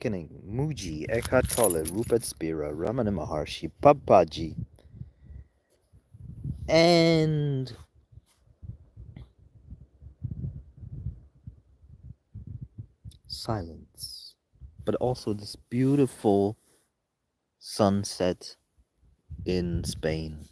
Mooji, Eckhart Tolle, Rupert Spira, Ramana Maharshi, Papaji, and silence. But also this beautiful sunset in Spain.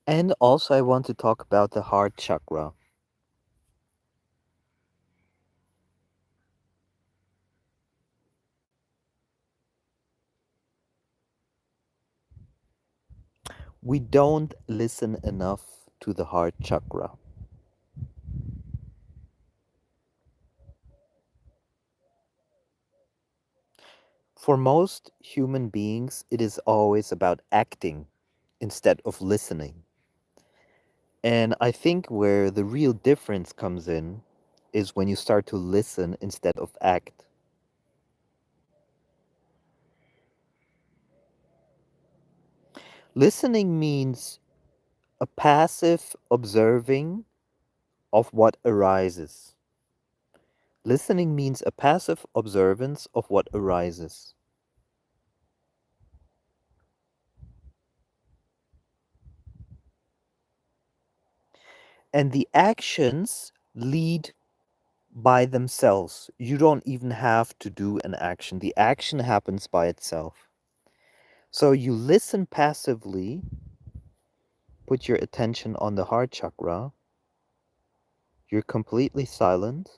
And also, I want to talk about the heart chakra. We don't listen enough to the heart chakra. For most human beings, it is always about acting instead of listening. And I think where the real difference comes in is when you start to listen instead of act. Listening means a passive observing of what arises. Listening means a passive observance of what arises. And the actions lead by themselves. You don't even have to do an action, the action happens by itself. So you listen passively, put your attention on the heart chakra, you're completely silent,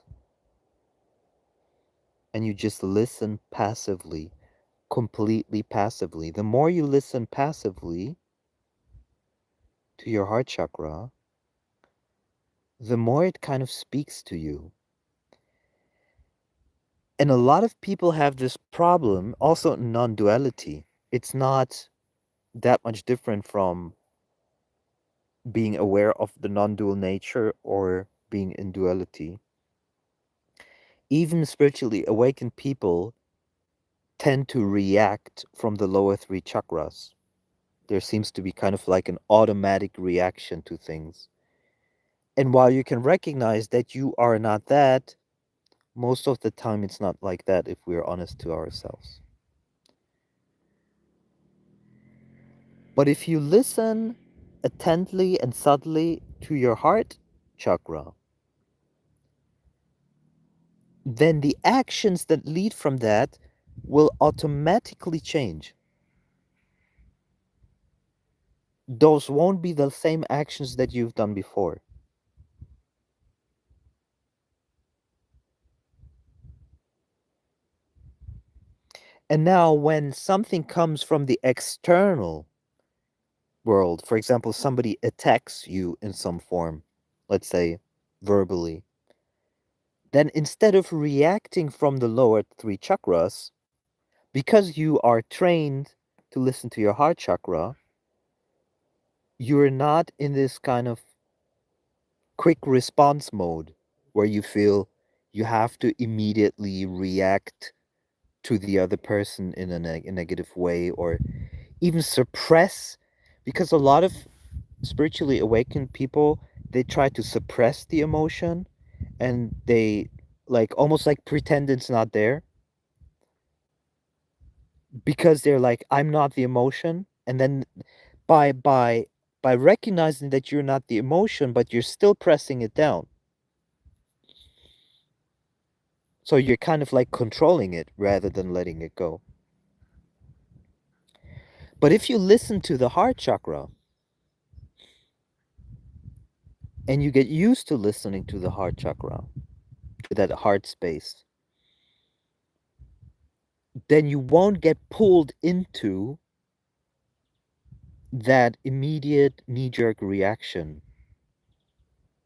and you just listen passively, completely passively. The more you listen passively to your heart chakra, the more it kind of speaks to you. And a lot of people have this problem, also non duality. It's not that much different from being aware of the non dual nature or being in duality. Even spiritually awakened people tend to react from the lower three chakras. There seems to be kind of like an automatic reaction to things. And while you can recognize that you are not that, most of the time it's not like that if we're honest to ourselves. But if you listen attentively and subtly to your heart chakra, then the actions that lead from that will automatically change. Those won't be the same actions that you've done before. And now, when something comes from the external world, for example, somebody attacks you in some form, let's say verbally, then instead of reacting from the lower three chakras, because you are trained to listen to your heart chakra, you're not in this kind of quick response mode where you feel you have to immediately react to the other person in a negative way or even suppress, because a lot of spiritually awakened people, they try to suppress the emotion and they like almost like pretend it's not there because they're like, I'm not the emotion. And then by by by recognizing that you're not the emotion but you're still pressing it down, so you're kind of like controlling it rather than letting it go. But if you listen to the heart chakra and you get used to listening to the heart chakra, to that heart space, then you won't get pulled into that immediate knee-jerk reaction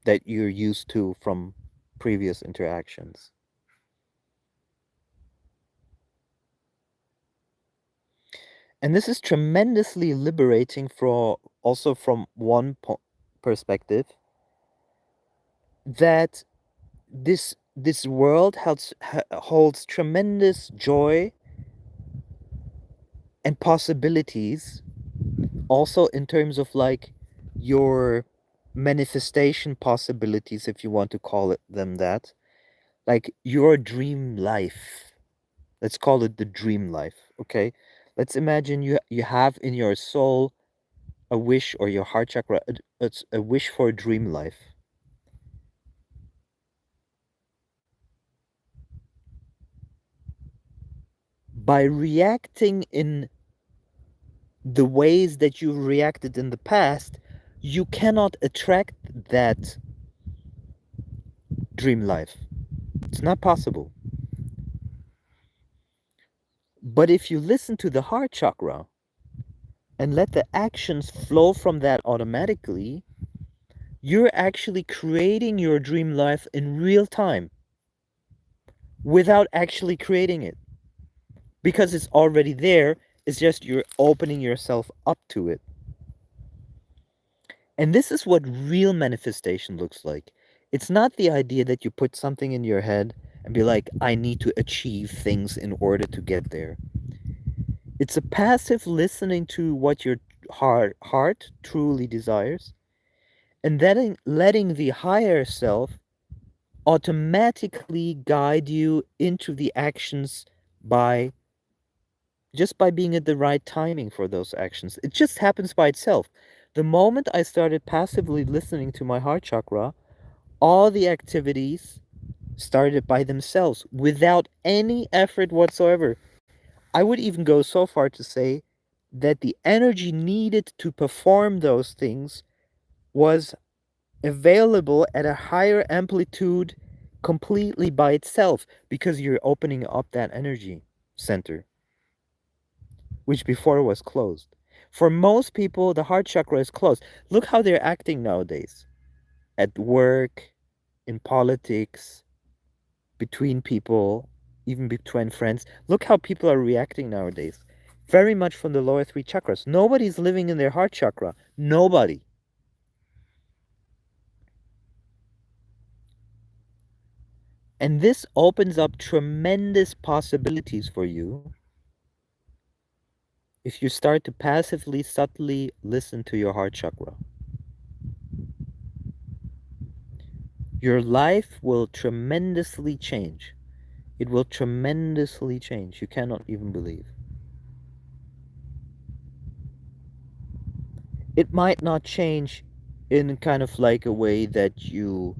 that you're used to from previous interactions. And this is tremendously liberating for also from one perspective, that this world holds tremendous joy and possibilities, also in terms of like your manifestation possibilities, if you want to call it them that, like your dream life. Let's call it the dream life, okay? Let's imagine you have in your soul a wish, or your heart chakra, it's a wish for a dream life. By reacting in the ways that you reacted in the past, you cannot attract that dream life. It's not possible. But if you listen to the heart chakra and let the actions flow from that automatically, you're actually creating your dream life in real time without actually creating it, because it's already there. It's just you're opening yourself up to it. And this is what real manifestation looks like. It's not the idea that you put something in your head and be like, I need to achieve things in order to get there. It's a passive listening to what your heart truly desires, and then letting the higher self automatically guide you into the actions by just by being at the right timing for those actions. It just happens by itself. The moment I started passively listening to my heart chakra, all the activities started by themselves without any effort whatsoever. I would even go so far to say that the energy needed to perform those things was available at a higher amplitude completely by itself, because you're opening up that energy center, which before was closed. For most people, the heart chakra is closed. Look how they're acting nowadays at work, in politics, between people, even between friends. Look how people are reacting nowadays. Very much from the lower three chakras. Nobody's living in their heart chakra. Nobody. And this opens up tremendous possibilities for you if you start to passively, subtly listen to your heart chakra. Your life will tremendously change. It will tremendously change. You cannot even believe. It might not change in kind of like a way that you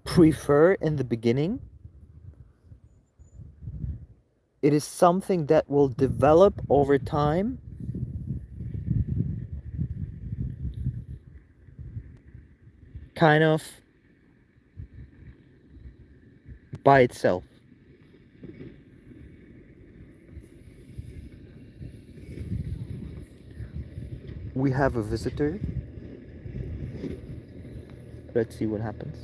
prefer in the beginning. It is something that will develop over time, kind of by itself. We have a visitor. Let's see what happens.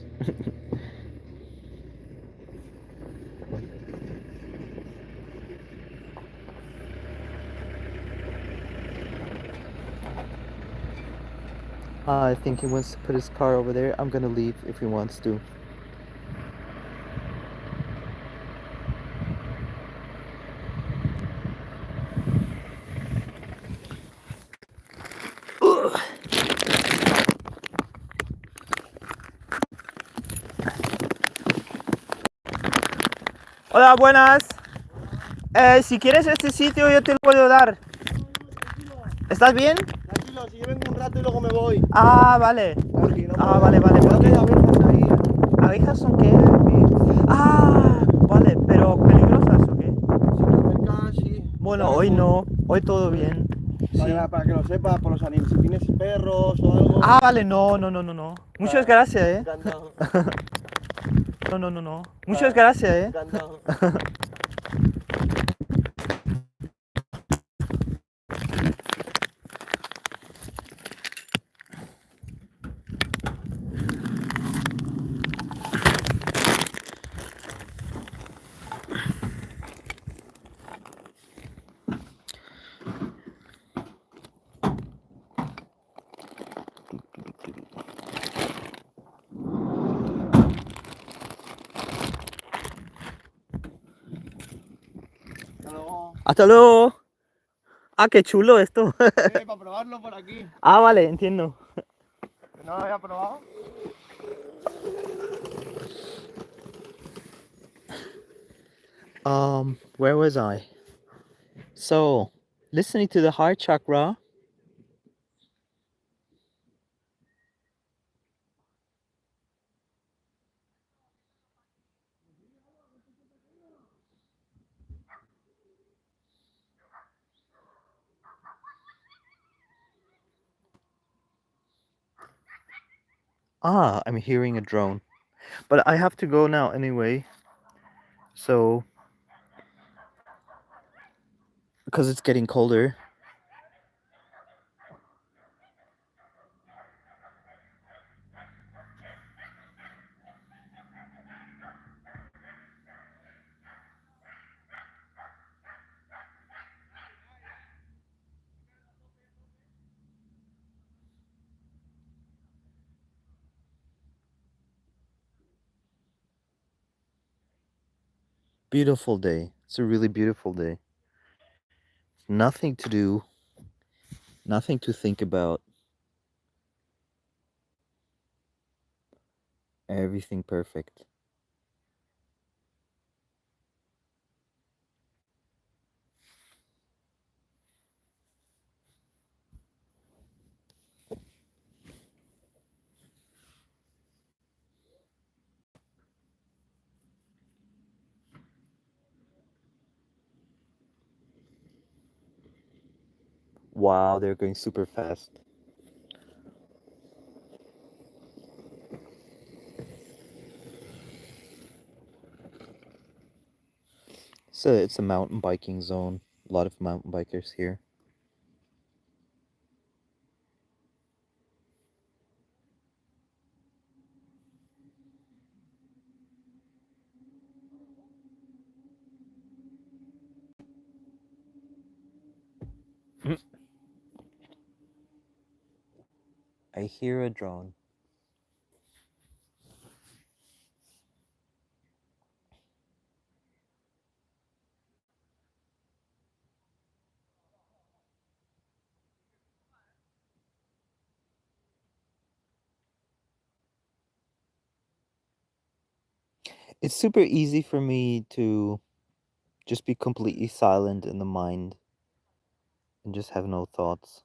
I think he wants to put his car over there. I'm gonna leave if he wants to. Hola, buenas. Si quieres este sitio yo te lo puedo dar. ¿Estás bien? Tranquilo, si yo vengo un rato y luego me voy. Ah, vale. Tranqui, no Ah, puedo. vale, vale. Creo que hay abejas ahí. ¿Abejas son qué? Ah, vale, pero peligrosas o qué? Si te acercas, sí. Bueno, Vale, hoy pues, no, hoy todo bien. Sí. para que lo sepas, por los animales. Si tienes perros o algo. Ah, vale, no, no, no, no, no. Muchas gracias, Encantado. No, no, no, no. Muchas gracias, Encantado. Hasta luego. Ah, qué chulo esto. Para probarlo por aquí. Ah, vale, entiendo. ¿No lo había probado? Where was I? So, listening to the heart chakra. Ah, I'm hearing a drone. But I have to go now anyway. So, because it's getting colder. Beautiful day. It's a really beautiful day. Nothing to do, nothing to think about. Everything perfect. Wow, they're going super fast. So it's a mountain biking zone. A lot of mountain bikers here. I hear a drone. It's super easy for me to just be completely silent in the mind and just have no thoughts.